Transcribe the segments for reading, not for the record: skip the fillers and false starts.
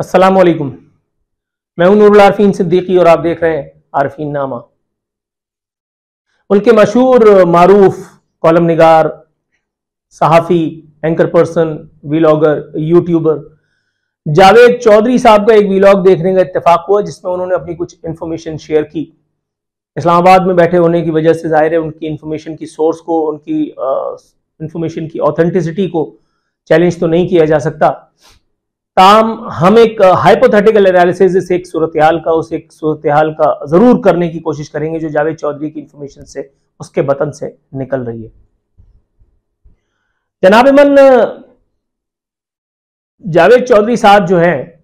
अस्सलामुअलैकुम। मैं हूं नूरुल आरफीन सिद्दीकी और आप देख रहे हैं आरफीन नामा। उनके मशहूर मारूफ कॉलम निगार, सहाफ़ी, anchor person, vlogger, YouTuber Javed Chaudhry साहब का एक वीलॉग देखने का इत्तेफाक हुआ जिसमें उन्होंने अपनी कुछ इन्फॉर्मेशन शेयर की। इस्लामाबाद में बैठे होने की वजह से जाहिर है उनकी इन्फॉर्मेशन की सोर्स को, उनकी इन्फॉर्मेशन की ऑथेंटिसिटी को चैलेंज तो नहीं किया जा सकता। ताम हम एक हाइपोथेटिकल एनालिसिस से एक सूरत हाल का जरूर करने की कोशिश करेंगे जो जावेद चौधरी की इंफॉर्मेशन से, उसके बतन से निकल रही है। जनाब मन जावेद चौधरी साहब जो हैं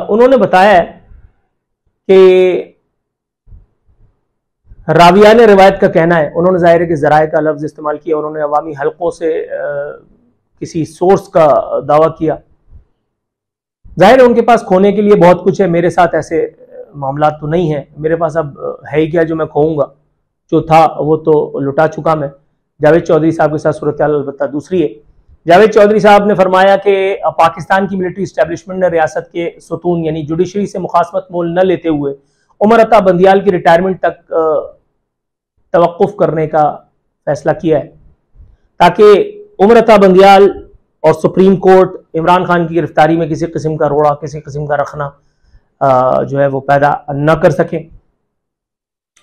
उन्होंने बताया कि रावियान रिवायत का कहना है, उन्होंने जाहिर है कि ज़राए का लफ्ज़ इस्तेमाल किया, उन्होंने अवामी हलकों से किसी सोर्स का दावा किया। जाहिर है उनके पास खोने के लिए बहुत कुछ है, मेरे साथ ऐसे मामला तो नहीं है, मेरे पास अब है क्या जो मैं खोऊंगा, जो था वो तो लुटा चुका मैं। जावेद चौधरी साहब के साथ सूरत हाल अलबत्ता दूसरी है। जावेद चौधरी साहब ने फरमाया कि पाकिस्तान की मिलिट्री इस्टेब्लिशमेंट ने रियासत के सुतून यानी जुडिशरी से मुखासमत मोल न लेते हुए उमर अता बंदियाल की रिटायरमेंट तक तवक्कुफ करने का फैसला किया है ताकि उमर अता बंदियाल और सुप्रीम कोर्ट इमरान खान की गिरफ्तारी में किसी किस्म का रोड़ा, किसी किस्म का रखना जो है वो पैदा न कर सकें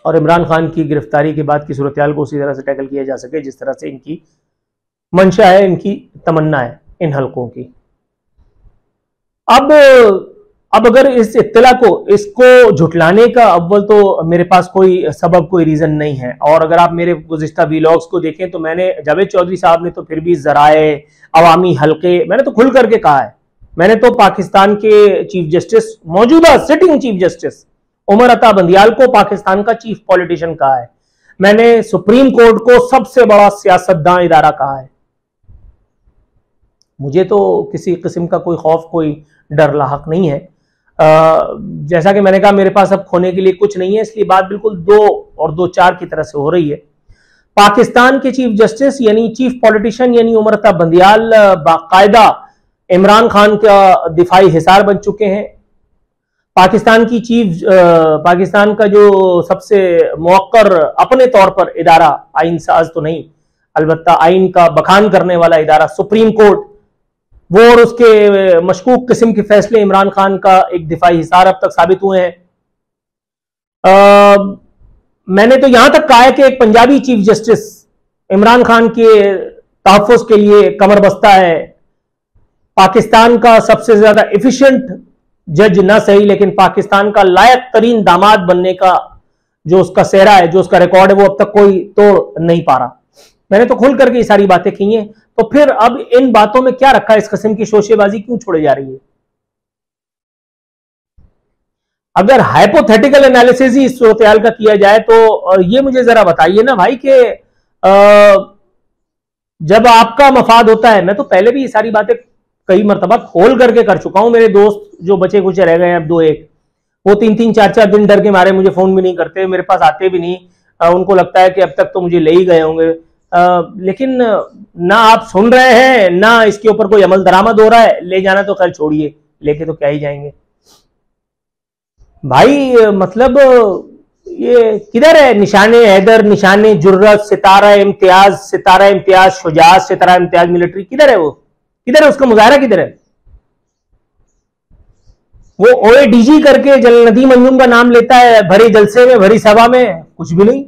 और इमरान खान की गिरफ्तारी के बाद की सूरत हाल को उसी तरह से टैकल किया जा सके जिस तरह से इनकी मंशा है, इनकी तमन्ना है इन हलकों की। अब अगर इस इत्तला को, इसको झुटलाने का अव्वल तो मेरे पास कोई सबब, कोई रीजन नहीं है। और अगर आप मेरे गुज़िश्ता वीलॉग्स को देखें तो मैंने, जावेद चौधरी साहब ने तो फिर भी ज़राए, अवामी हलके, मैंने तो खुल करके कहा है। मैंने तो पाकिस्तान के चीफ जस्टिस, मौजूदा sitting chief justice Umar Ata Bandial को पाकिस्तान का चीफ पॉलिटिशियन कहा है। मैंने सुप्रीम कोर्ट को सबसे बड़ा सियासतदान इदारा कहा है। मुझे तो किसी किस्म का कोई खौफ, कोई डर लाहक नहीं है। जैसा कि मैंने कहा मेरे पास अब खोने के लिए कुछ नहीं है, इसलिए बात बिल्कुल 2 और 2 4 की तरह से हो रही है। पाकिस्तान के चीफ जस्टिस यानी चीफ पॉलिटिशियन यानी उमर अता बंदियाल बाकायदा इमरान खान का दिफाई हिसार बन चुके हैं। पाकिस्तान का जो सबसे मौक्कर अपने तौर पर इदारा, आइन साज तो नहीं अलबत्ता आइन का बखान करने वाला इदारा सुप्रीम कोर्ट, वो और उसके मशकूक किस्म के फैसले इमरान खान का एक दिफाई हिसार अब तक साबित हुए हैं। मैंने तो यहां तक कहा है कि एक पंजाबी चीफ जस्टिस इमरान खान के तहफ़्फ़ुज़ के लिए कमर बस्ता है। पाकिस्तान का सबसे ज्यादा एफिशिएंट जज ना सही लेकिन पाकिस्तान का लायक तरीन दामाद बनने का जो उसका सेहरा है, जो उसका रिकॉर्ड है, वो अब तक कोई तोड़ नहीं पा रहा। मैंने तो खुल करके ये सारी बातें की हैं, तो फिर अब इन बातों में क्या रखा है, इस किस्म की शोशेबाजी क्यों छोड़ी जा रही है? अगर हाइपोथेटिकल एनालिसिस ही इस सूरत हाल का किया जाए तो ये मुझे जरा बताइए ना भाई कि जब आपका मफाद होता है, मैं तो पहले भी ये सारी बातें कई मरतबा खोल करके कर चुका हूं। मेरे दोस्त जो बचे कुछ रह गए अब 2-1, वो 3-3 4-4 दिन डर के मारे मुझे फोन भी नहीं करते, मेरे पास आते भी नहीं। उनको लगता है कि अब तक तो मुझे ले ही गए होंगे। लेकिन ना आप सुन रहे हैं ना इसके ऊपर कोई अमल दरामद हो रहा है। ले जाना तो खैर छोड़िए, लेके तो क्या ही जाएंगे भाई। मतलब ये किधर है निशाने हैदर, निशाने जुर्रत, सितारा इम्तियाज, शुजात, सितारा इम्तियाज मिलिट्री, किधर है वो? किधर है उसका मुजाहरा? किधर है वो? ओएडीजी करके नदीम अंजुम का नाम लेता है भरी जलसे में, भरी सभा में कुछ भी नहीं।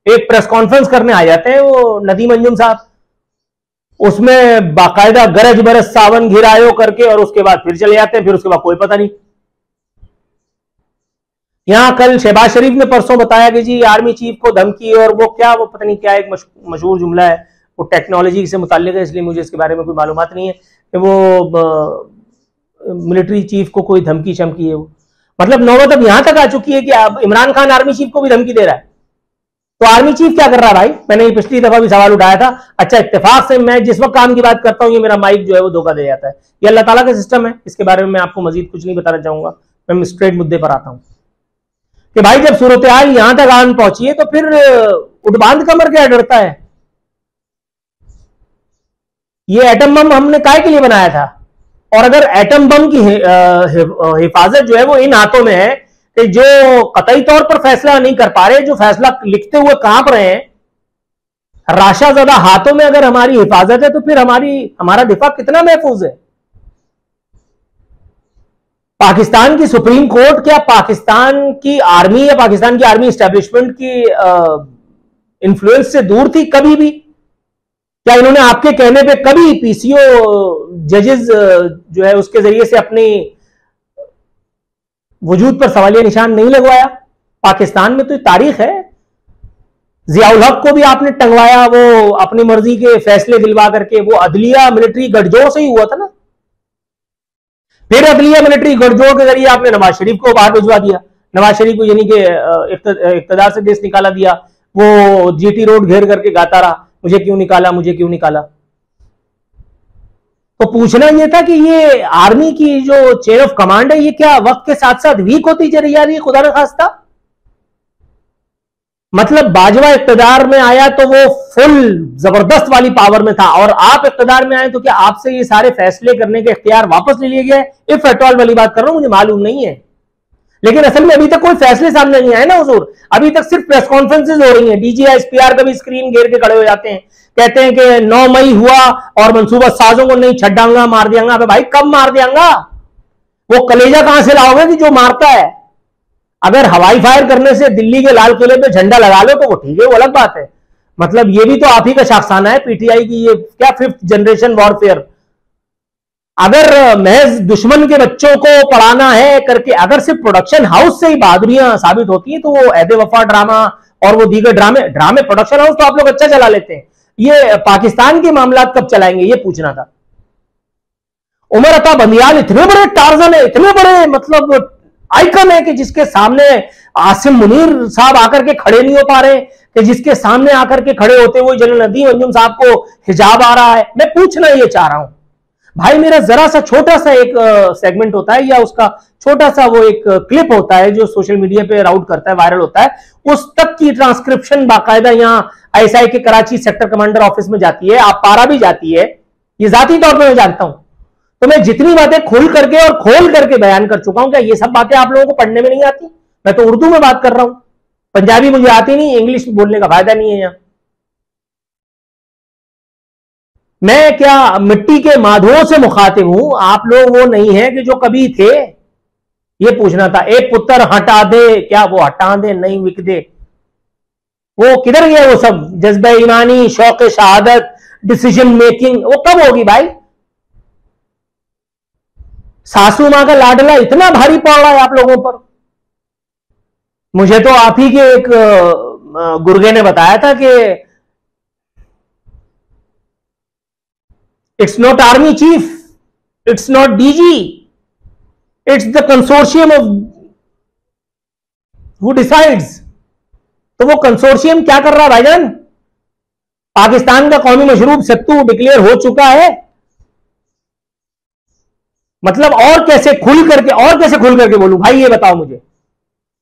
एक प्रेस कॉन्फ्रेंस करने आ जाते हैं वो नदीम अंजुम साहब, उसमें बाकायदा गरज बरस सावन घिरायो करके और उसके बाद फिर चले जाते हैं, फिर उसके बाद कोई पता नहीं। यहां कल शहबाज शरीफ ने परसों बताया कि जी आर्मी चीफ को धमकी, और वो क्या, वो पता नहीं क्या एक मशहूर जुमला है, वो टेक्नोलॉजी से मुताल्लिक है, इसलिए मुझे इसके बारे में कोई मालूमात नहीं है कि वो मिलिट्री चीफ को कोई धमकी शमकी है। वो मतलब नौबत अब यहां तक आ चुकी है कि अब इमरान खान आर्मी चीफ को भी धमकी दे रहा है। तो आर्मी चीफ क्या कर रहा है भाई? मैंने ये पिछली दफा भी सवाल उठाया था। अच्छा, इत्तेफाक से मैं जिस वक्त काम की बात करता हूं ये मेरा माइक जो है वो धोखा दे जाता है। ये अल्लाह ताला का सिस्टम है, इसके बारे में मैं आपको मजीद कुछ नहीं बताना चाहूंगा। मैं स्ट्रेट मुद्दे पर आता हूं कि भाई जब सूरत हाल यहां तक आन पहुंची है तो फिर उठबांध कमर क्या डरता है? ये एटम बम हमने काय के लिए बनाया था? और अगर एटम बम की हिफाजत जो है वो इन हाथों में है कि जो कतई तौर पर फैसला नहीं कर पा रहे, जो फैसला लिखते हुए कांप रहे हैं, राशाज़दा हाथों में अगर हमारी हिफाजत है तो फिर हमारा दिफा कितना महफूज है? पाकिस्तान की सुप्रीम कोर्ट क्या पाकिस्तान की आर्मी या पाकिस्तान की आर्मी एस्टेब्लिशमेंट की इन्फ्लुएंस से दूर थी कभी भी? क्या इन्होंने आपके कहने पे कभी पीसीओ जजेस जो है उसके जरिए से अपनी वजूद पर सवालिया निशान नहीं लगवाया? पाकिस्तान में तो तारीख है। जियाउल हक को भी आपने टंगवाया, वो अपनी मर्जी के फैसले दिलवा करके। वो अदलिया मिलिट्री गठजोड़ से ही हुआ था ना। फिर अदलिया मिलिट्री गठजोड़ के जरिए आपने नवाज शरीफ को बाहर भिजवा दिया, नवाज शरीफ को यानी कि इक्तदार से देश निकाला दिया। वो जीटी रोड घेर करके गाता रहा, मुझे क्यों निकाला, मुझे क्यों निकाला। तो पूछना यह था कि ये आर्मी की जो चेन ऑफ कमांड है ये क्या वक्त के साथ साथ वीक होती जा रही है? खुदा न खास्ता। मतलब बाजवा इक्तदार में आया तो वो फुल जबरदस्त वाली पावर में था, और आप इक्तदार में आए तो क्या आपसे ये सारे फैसले करने के इख्तियार वापस ले लिए गए? इफ एट ऑल वाली बात कर रहा हूं, मुझे मालूम नहीं है। लेकिन असल में अभी तक कोई फैसले सामने नहीं आए ना हुजूर। अभी तक सिर्फ प्रेस कॉन्फ्रेंसेज हो रही हैं। डीजी एसपीआर कभी स्क्रीन घेर के खड़े हो जाते हैं, कहते हैं कि 9 मई हुआ और मंसूबा साजों को नहीं छड्डांगा, मार दियांगा। अबे भाई कब मार दियांगा? वो कलेजा कहां से लाओगे कि जो मारता है? अगर हवाई फायर करने से दिल्ली के लाल किले पे झंडा लगा लो तो वो ठीक है, वो अलग बात है। मतलब ये भी तो आप ही का शाखसाना है पीटीआई की, ये क्या 5th जनरेशन वॉरफेयर। अगर महज दुश्मन के बच्चों को पढ़ाना है करके अगर सिर्फ प्रोडक्शन हाउस से ही बहादुरियां साबित होती हैं तो वो ऐदे वफा ड्रामा और वो दीगर ड्रामे प्रोडक्शन हाउस तो आप लोग अच्छा चला लेते हैं। ये पाकिस्तान के मामला कब चलाएंगे, ये पूछना था। उमर अता बंदियाल इतने बड़े टार्जन है, इतने बड़े मतलब आइकन है कि जिसके सामने आसिम मुनीर साहब आकर के खड़े नहीं हो पा रहे, कि जिसके सामने आकर के खड़े होते हुए जनरल नदीम अंजुम साहब को हिजाब आ रहा है। मैं पूछना ये चाह रहा हूं भाई, मेरा जरा सा छोटा सा एक सेगमेंट होता है या उसका छोटा सा वो एक क्लिप होता है जो सोशल मीडिया पे राउट करता है, वायरल होता है, उस तक की ट्रांसक्रिप्शन बाकायदा यहाँ आईएसआई के कराची सेक्टर कमांडर ऑफिस में जाती है, आप पारा भी जाती है, ये जाती तौर पर मैं जानता हूं। तो मैं जितनी बातें खुल करके और खोल करके बयान कर चुका हूं, क्या ये सब बातें आप लोगों को पढ़ने में नहीं आती? मैं तो उर्दू में बात कर रहा हूं, पंजाबी मुझे आती नहीं, इंग्लिश बोलने का फायदा नहीं है यहां। मैं क्या मिट्टी के माधुओं से मुखातिब हूं, आप लोग वो नहीं है कि जो कभी थे। ये पूछना था। एक पुत्र हटा दे, क्या वो हटा दे नहीं विक दे? वो किधर गया? वो सब जज्बा ईमानी, शौक शहादत, डिसीजन मेकिंग, वो कब होगी भाई? सासू मां का लाडला इतना भारी पड़ रहा है आप लोगों पर। मुझे तो आप ही के एक गुर्गे ने बताया था कि it's not army chief, it's not DG, it's the consortium of who decides. तो वो कंसोर्शियम क्या कर रहा है भाईजान? पाकिस्तान का कौमी मशरूब सत्तू डिक्लेयर हो चुका है। मतलब और कैसे खुल करके बोलूं भाई, ये बताओ मुझे।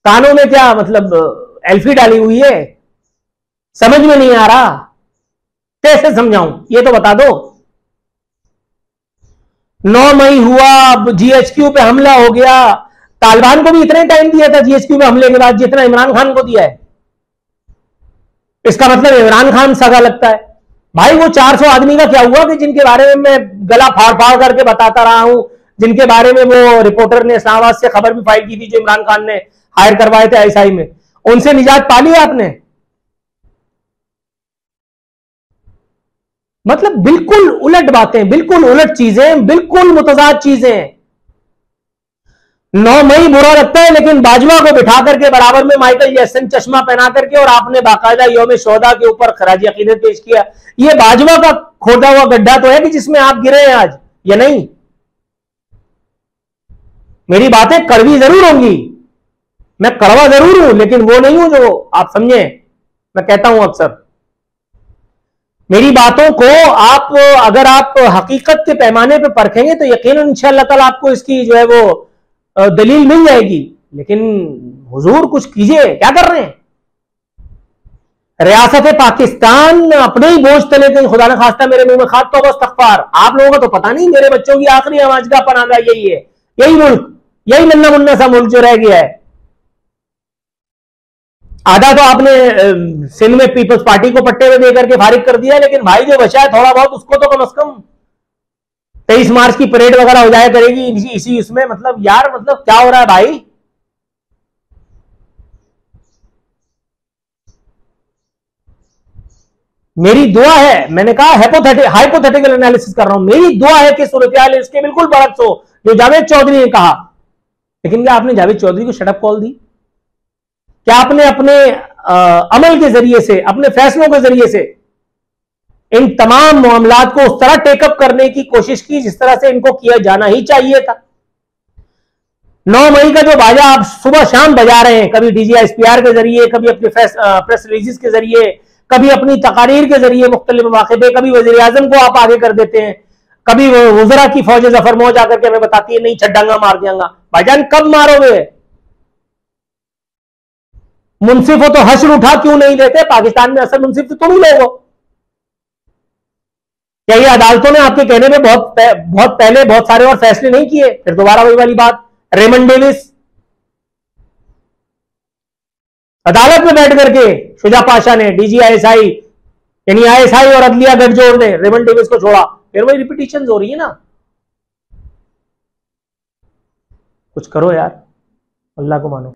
कानों में क्या मतलब एल्फी डाली हुई है? समझ में नहीं आ रहा, कैसे समझाऊं ये तो बता दो। 9 मई हुआ, जीएचक्यू पे हमला हो गया। तालिबान को भी इतने टाइम दिया था जीएचक्यू पे हमले के बाद जितना इमरान खान को दिया है। इसका मतलब इमरान खान सगा लगता है भाई। वो 400 आदमी का क्या हुआ कि जिनके बारे में मैं गला फाड़ फाड़ करके बताता रहा हूं, जिनके बारे में वो रिपोर्टर ने इस्लामाबाद से खबर भी फाइल की थी जो इमरान खान ने हायर करवाए थे आईएसआई में, उनसे निजात पा ली आपने? मतलब बिल्कुल उलट बातें, बिल्कुल उलट चीजें, बिल्कुल मुतजाद चीजें। 9 मई बुरा लगता है लेकिन बाजवा को बिठा करके बराबर में माइकल जैक्सन चश्मा पहना करके और आपने बाकायदा यौम शोहदा के ऊपर खराज अकीदत पेश किया। ये बाजवा का खोदा हुआ गड्ढा तो है कि जिसमें आप गिरे हैं आज, या नहीं? मेरी बातें कड़वी जरूर होंगी, मैं कड़वा जरूर हूं, लेकिन वो नहीं हूं जो आप समझे। मैं कहता हूं अक्सर, मेरी बातों को आप अगर आप हकीकत के पैमाने पर परखेंगे तो यकीनन इंशाअल्लाह ताला आपको इसकी जो है वो दलील मिल जाएगी। लेकिन हुजूर कुछ कीजिए, क्या कर रहे हैं? रियासत पाकिस्तान अपने ही बोझ तले कहीं खुदा न खास्ता मेरे मुंह में खाद तो बस तकफार। आप लोगों को तो पता नहीं, मेरे बच्चों की आखिरी आवाज का पनागा यही है, यही मुल्क, यही नन्ना मुन्ना सा मुल्क जो रह गया है। आधा तो आपने सिंध में पीपल्स पार्टी को पट्टे में देकर के फारिग कर दिया, लेकिन भाई जो बचा है थोड़ा बहुत उसको तो कम से कम 23 मार्च की परेड वगैरह हो जाया करेगी इसी उसमें। मतलब यार, मतलब क्या हो रहा है भाई? मेरी दुआ है, मैंने कहा हाइपोथेटिकल एनालिसिस कर रहा हूं, मेरी दुआ है कि सूरत इसके बिल्कुल बरक्स हो जो जावेद चौधरी ने कहा। लेकिन क्या आपने जावेद चौधरी को शटअप कॉल दी? क्या आपने अपने अमल के जरिए से, अपने फैसलों के जरिए से इन तमाम मामलात को उस तरह टेकअप करने की कोशिश की जिस तरह से इनको किया जाना ही चाहिए था? 9 मई का जो बाजा आप सुबह शाम बजा रहे हैं, कभी DGISPR के जरिए, कभी अपने प्रेस रिलीज के जरिए, कभी अपनी तकारीर के जरिए मुख्तलिफ मौके पे, कभी वजीर आजम को आप आगे कर देते हैं, कभी वज़रा की फौज जफर मौज आकर के हमें बताती है नहीं छड्डांगा मार दियांगा। भाईजान कब मारोगे? मुंसिफ हो तो हश्र उठा क्यों नहीं देते? पाकिस्तान में असल मुंसिफ तो तुम ही लोग हो। क्या ये अदालतों ने आपके कहने में बहुत पहले बहुत सारे और फैसले नहीं किए? फिर दोबारा वही वाली बात, रेमंड डेविस अदालत में बैठ करके शुजा पाशा ने, DGISI यानी ISI और अदलिया गठजोड़ ने रेमंड डेविस को छोड़ा। फिर वही रिपीटिशन हो रही है ना। कुछ करो यार, अल्लाह को मानो।